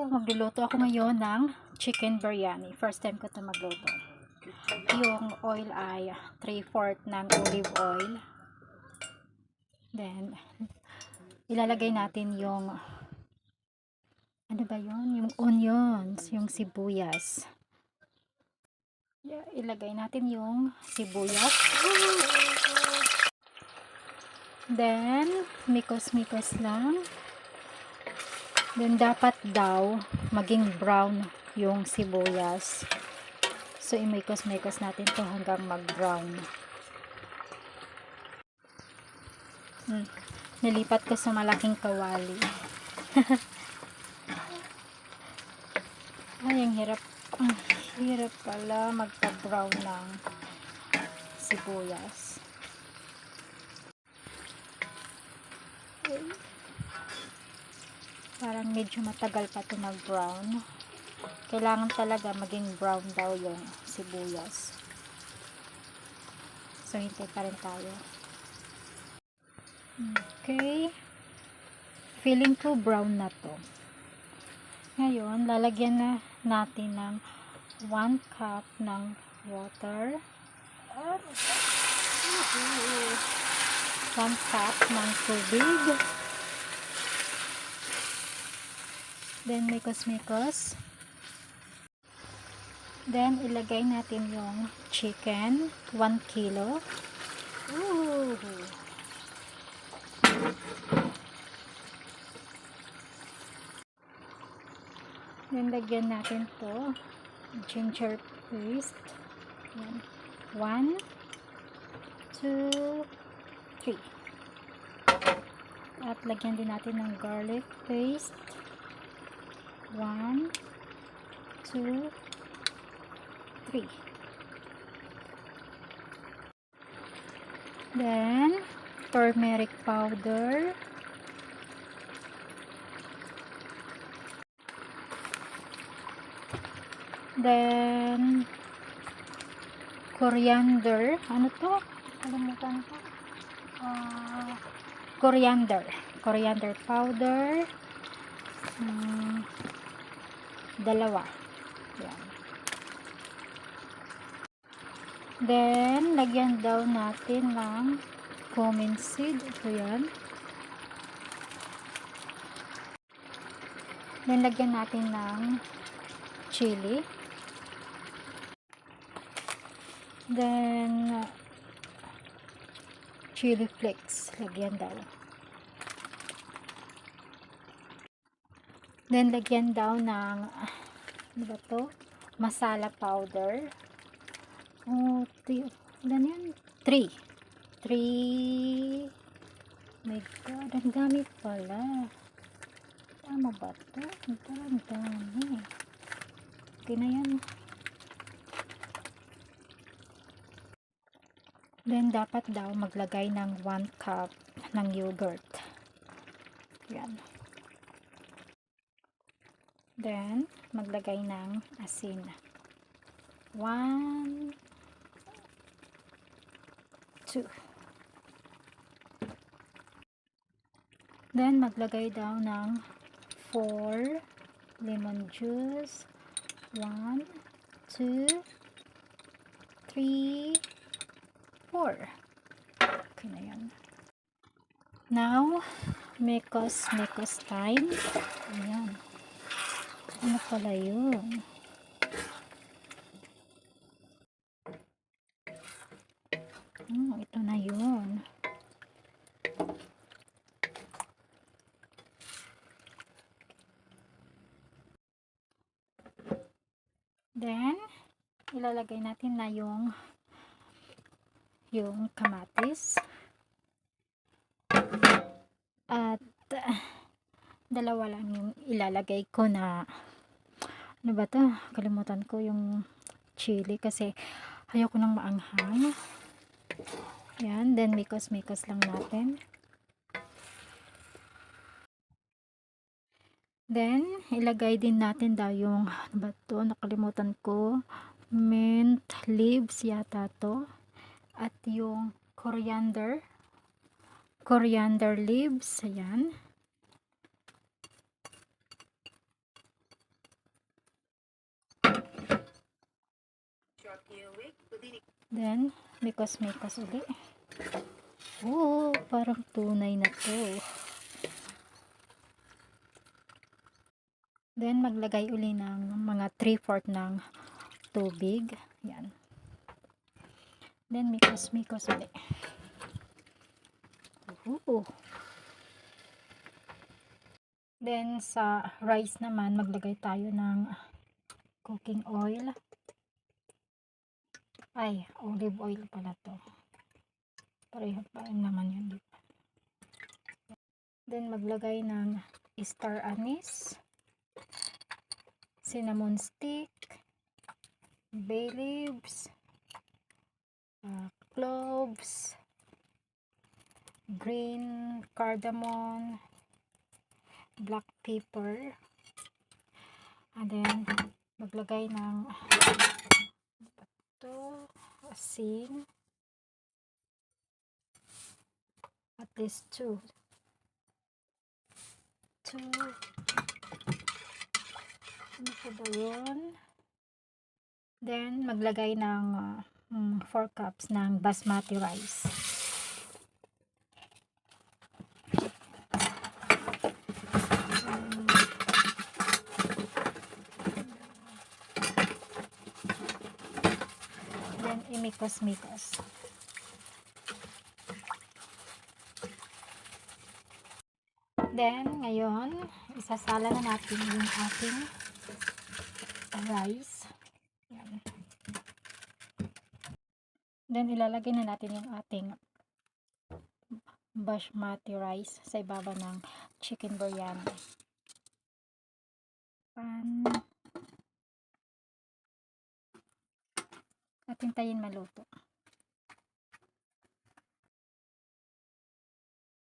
magluluto ako ngayon ng chicken biryani. First time ko ito magluto. Yung oil ay 3/4 ng olive oil. Then, ilalagay natin yung ano ba yun? Yung onions, yung sibuyas. Yeah, ilagay natin yung sibuyas. Then, mikos-mikos lang. Then, dapat daw maging brown yung sibuyas. So, imikos-mikos natin to hanggang mag-brown. Nilipat ko sa malaking kawali. Ay, ang hirap. Ang hirap pala magpa-brown ng sibuyas. Parang medyo matagal pa ito mag-brown. Kailangan talaga maging brown daw yung sibuyas. So, hintay pa rin tayo. Okay. Feeling ko brown na to. Ngayon, lalagyan na natin ng 1 cup ng water. 1 cup ng tubig. Then, mikos-mikos. Then, ilagay natin yung chicken. 1 kilo. Then, lagyan natin to ginger paste. 1, 2, 3. At lagyan din natin ng garlic paste. 1, 2, 3. Then, turmeric powder. Then, coriander. Ano to? Kalimutan ko. Coriander. Coriander powder. 2. Yan. Then, lagyan daw natin ng cumin seed. Ito yan. Then, lagyan natin ng chili. Then, chili flakes. Lagyan daw. Then, lagyan daw ng ano ba to? Masala powder. Ilan yan? 3. My God, ang dami pala. Tama ba to? Ang dami. Okay na yan. Then, dapat daw maglagay ng 1 cup ng yogurt. Yan. Then, maglagay ng asin. 1, 2. Then, maglagay daw ng 4 lemon juice. 1, 2, 3, 4. Okay na yan. Now, mikos time. Ayan. Ano pala yun? Ito na yun. Then, ilalagay natin na yung kamatis. At, dalawa lang yung ilalagay ko na ano ba to? Kalimutan ko yung chili kasi ayoko nang maanghang. Yan. Then, mikos-mikos lang natin. Then, ilagay din natin daw yung ano ba to? Nakalimutan ko. Mint leaves yata to. At yung coriander leaves. Ayan. Then, mikos-mikos uli. Oh, parang tunay na to. Then, maglagay uli ng mga 3/4 ng tubig. Yan. Then, mikos-mikos uli. Oh. Then, sa rice naman, maglagay tayo ng cooking oil. Ay, olive oil pala to. Pareho pa rin naman yun, di ba? Then, maglagay ng star anise, cinnamon stick, bay leaves, cloves, green cardamom, black pepper, and then maglagay ng asin, at least 2. Ano pa ba yun? Then maglagay ng 4 cups ng basmati rice. Then imikos-mikos. Then ngayon isasala na natin yung ating rice. Yan. Then ilalagay na natin yung ating basmati rice sa ibaba ng chicken biryani. At hintayin maluto.